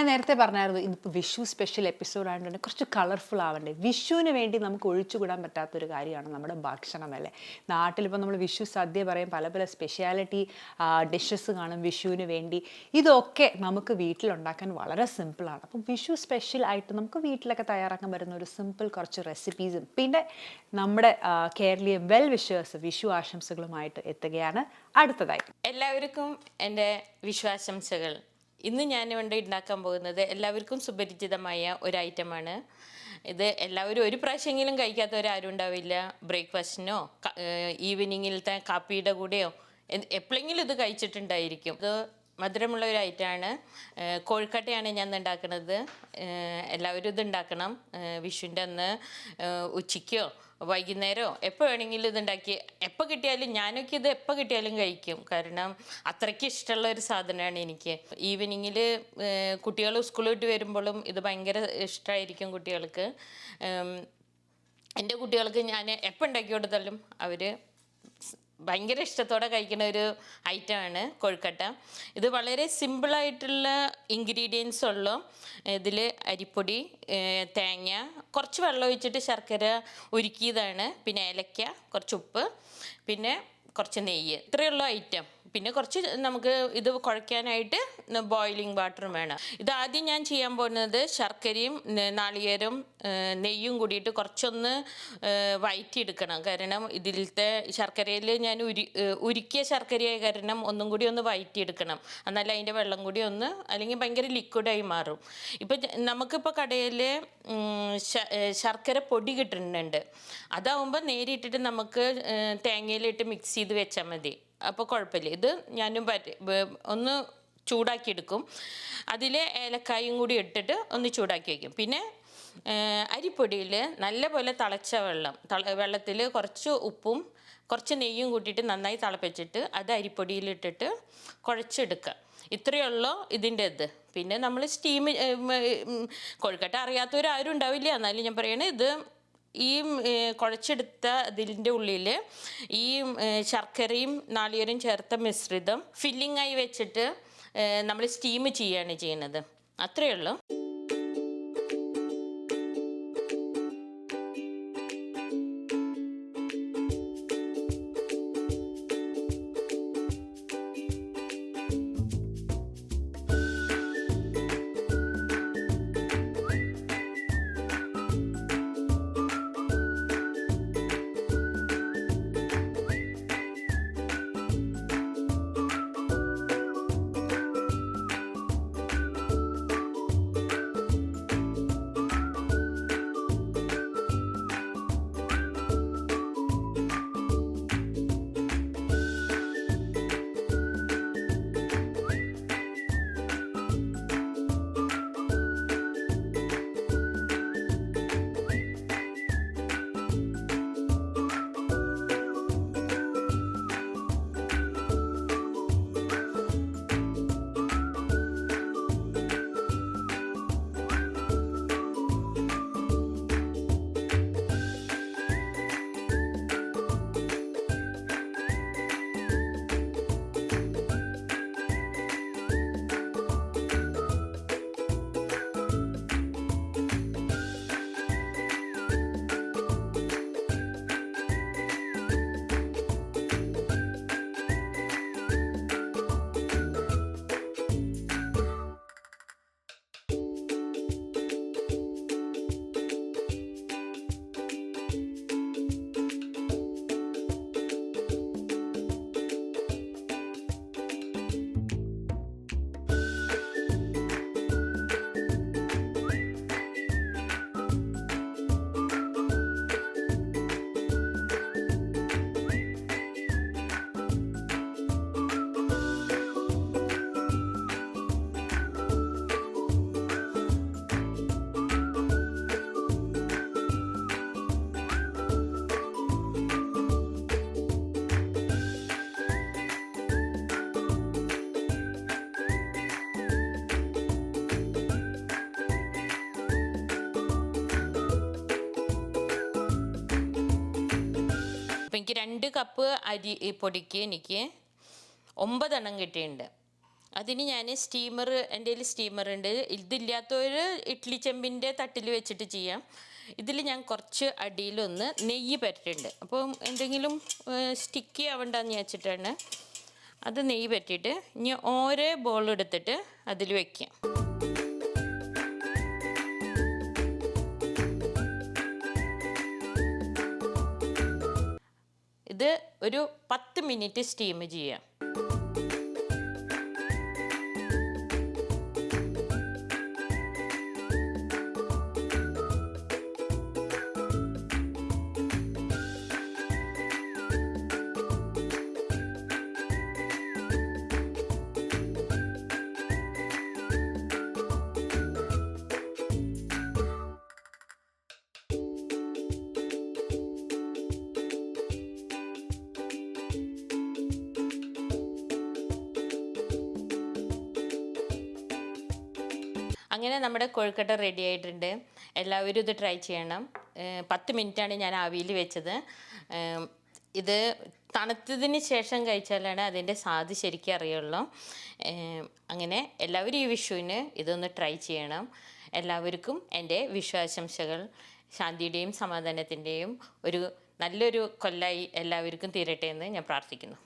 ഞാൻ നേരത്തെ പറഞ്ഞായിരുന്നു ഇന്നിപ്പോൾ വിഷു സ്പെഷ്യൽ എപ്പിസോഡ് ആയതുകൊണ്ട് കുറച്ച് കളർഫുൾ ആവണ്ടേ. വിഷുവിന് വേണ്ടി നമുക്ക് ഒഴിച്ചുകൂടാൻ പറ്റാത്തൊരു കാര്യമാണ് നമ്മുടെ ഭക്ഷണം അല്ലേ. നാട്ടിലിപ്പോൾ നമ്മൾ വിഷു സദ്യ പറയും, പല പല സ്പെഷ്യാലിറ്റി ഡിഷസ് കാണും വിഷുവിന് വേണ്ടി. ഇതൊക്കെ നമുക്ക് വീട്ടിലുണ്ടാക്കാൻ വളരെ സിമ്പിളാണ്. അപ്പം വിഷു സ്പെഷ്യൽ ആയിട്ട് നമുക്ക് വീട്ടിലൊക്കെ തയ്യാറാക്കാൻ പറ്റുന്ന ഒരു സിമ്പിൾ കുറച്ച് റെസിപ്പീസും പിന്നെ നമ്മുടെ കേരളീയ വെൽ വിഷേഴ്സ് വിഷു ആശംസകളുമായിട്ട് എത്തുകയാണ് അടുത്തതായി. എല്ലാവർക്കും എൻ്റെ വിഷുവാശംസകൾ. ഇന്ന് ഞാനിവിടെ ഉണ്ടാക്കാൻ പോകുന്നത് എല്ലാവർക്കും സുപരിചിതമായ ഒരു ഐറ്റമാണ്. ഇത് എല്ലാവരും ഒരു പ്രാവശ്യമെങ്കിലും കഴിക്കാത്തവരാരും ഉണ്ടാവില്ല. ബ്രേക്ക്ഫാസ്റ്റിനോ ഈവനിങ്ങിലത്തെ കാപ്പിയുടെ കൂടെയോ എപ്പോഴെങ്കിലും ഇത് കഴിച്ചിട്ടുണ്ടായിരിക്കും. ഇത് മധുരമുള്ള ഒരു ഐറ്റമാണ്. കോഴിക്കട്ടയാണ് ഞാൻ ഉണ്ടാക്കുന്നത്. എല്ലാവരും ഇത് ഉണ്ടാക്കണം. വിഷുവിൻ്റെ അന്ന് ഉച്ചയ്ക്കോ വൈകുന്നേരമോ എപ്പോൾ വേണമെങ്കിലും ഇതുണ്ടാക്കി എപ്പോൾ കിട്ടിയാലും ഞാനൊക്കെ ഇത് എപ്പോൾ കിട്ടിയാലും കഴിക്കും. കാരണം അത്രയ്ക്ക് ഇഷ്ടമുള്ള ഒരു സാധനമാണ് എനിക്ക്. ഈവനിങ്ങിൽ കുട്ടികൾ സ്കൂളിൽ വിട്ട് വരുമ്പോഴും ഇത് ഭയങ്കര ഇഷ്ടമായിരിക്കും കുട്ടികൾക്ക്. എൻ്റെ കുട്ടികൾക്ക് ഞാൻ എപ്പോൾ ഉണ്ടാക്കി കൊടുത്താലും അവർ ഭയങ്കര ഇഷ്ടത്തോടെ കഴിക്കുന്ന ഒരു ഐറ്റമാണ് കൊഴുക്കട്ട. ഇത് വളരെ സിമ്പിളായിട്ടുള്ള ഇൻഗ്രീഡിയൻസ് ഉള്ളു. ഇതിൽ അരിപ്പൊടി, തേങ്ങ, കുറച്ച് വെള്ളം ഒഴിച്ചിട്ട് ശർക്കര ഉരുക്കിയതാണ്, പിന്നെ ഏലക്ക, കുറച്ച് ഉപ്പ്, പിന്നെ കുറച്ച് നെയ്യ്. ഇത്രയുള്ള ഐറ്റം. പിന്നെ കുറച്ച് നമുക്ക് ഇത് കുഴയ്ക്കാനായിട്ട് ബോയിലിംഗ് വാട്ടറും വേണം. ഇത് ആദ്യം ഞാൻ ചെയ്യാൻ പോകുന്നത് ശർക്കരയും നാളികേരവും നെയ്യും കൂടിയിട്ട് കുറച്ചൊന്ന് വഴറ്റിയെടുക്കണം. കാരണം ഇതിലത്തെ ശർക്കരയിൽ ഞാൻ ഉരുക്കിയ ശർക്കരയായ കാരണം ഒന്നും കൂടി ഒന്ന് വഴറ്റിയെടുക്കണം. എന്നാലും അതിൻ്റെ വെള്ളം കൂടി ഒന്ന്, അല്ലെങ്കിൽ ഭയങ്കര ലിക്വിഡായി മാറും. ഇപ്പം നമുക്കിപ്പോൾ കടയിൽ ശർക്കര പൊടി കിട്ടുന്നുണ്ട്. അതാവുമ്പോൾ നേരിട്ടിട്ട് നമുക്ക് തേങ്ങയിലിട്ട് മിക്സ് ചെയ്ത് വെച്ചാൽ മതി. അപ്പോൾ കുഴപ്പമില്ല. ഇത് ഞാനും ഒന്ന് ചൂടാക്കിയെടുക്കും. അതിൽ ഏലക്കായും കൂടി ഇട്ടിട്ട് ഒന്ന് ചൂടാക്കി വയ്ക്കും. പിന്നെ അരിപ്പൊടിയിൽ നല്ലപോലെ തിളച്ച വെള്ളത്തിൽ കുറച്ച് ഉപ്പും കുറച്ച് നെയ്യും കൂട്ടിയിട്ട് നന്നായി തിളപ്പിച്ചിട്ട് അത് അരിപ്പൊടിയിലിട്ടിട്ട് കുഴച്ചെടുക്കുക. ഇത്രയേ ഉള്ളൂ ഇതിൻ്റെ ഇത്. പിന്നെ നമ്മൾ കൊഴുക്കട്ട അറിയാത്തവരാരും ഉണ്ടാവില്ല. എന്നാലും ഞാൻ പറയണേ, ഇത് ഈ കുഴച്ചെടുത്ത ഇതിൻ്റെ ഉള്ളിൽ ഈ ശർക്കരയും നാളികേരവും ചേർത്ത മിശ്രിതം ഫില്ലിങ്ങായി വെച്ചിട്ട് നമ്മൾ സ്റ്റീം ചെയ്യുകയാണ് ചെയ്യുന്നത്. അത്രയേ ഉള്ളൂ. അപ്പം എനിക്ക് 2 കപ്പ് അരി പൊടിക്ക് എനിക്ക് 9 എണ്ണം കിട്ടിയിട്ടുണ്ട്. അതിന് ഞാൻ സ്റ്റീമർ, എൻ്റെ കയ്യിൽ സ്റ്റീമർ ഉണ്ട്. ഇതില്ലാത്തവർ ഇഡ്ഡലി ചെമ്പിൻ്റെ തട്ടിൽ വെച്ചിട്ട് ചെയ്യാം. ഇതിൽ ഞാൻ കുറച്ച് അടിയിലൊന്ന് നെയ്യ് പരട്ടിയിട്ടുണ്ട്. അപ്പം എന്തെങ്കിലും സ്റ്റിക്കി ആവണ്ടെന്ന് വെച്ചിട്ടാണ് അത് നെയ്യ് പറ്റിയിട്ട് ഇനി ഓരോ ബോൾ എടുത്തിട്ട് അതിൽ വയ്ക്കാം. ഇത് ഒരു 10 മിനിറ്റ് സ്റ്റീം ചെയ്യാം. അങ്ങനെ നമ്മുടെ കൊഴുക്കട്ട റെഡി ആയിട്ടുണ്ട്. എല്ലാവരും ഇത് ട്രൈ ചെയ്യണം. 10 മിനിറ്റാണ് ഞാൻ ആവിയിൽ വെച്ചത്. ഇത് തണുത്തതിന് ശേഷം കഴിച്ചാലാണ് അതിൻ്റെ സ്വാദ് ശരിക്കും അറിയുള്ളൂ. അങ്ങനെ എല്ലാവരും ഈ വിഷുവിന് ഇതൊന്ന് ട്രൈ ചെയ്യണം. എല്ലാവർക്കും എൻ്റെ വിഷു ആശംസകൾ. ശാന്തിയുടെയും സമാധാനത്തിൻ്റെയും ഒരു നല്ലൊരു കൊല്ലായി എല്ലാവർക്കും തീരട്ടെ എന്ന് ഞാൻ പ്രാർത്ഥിക്കുന്നു.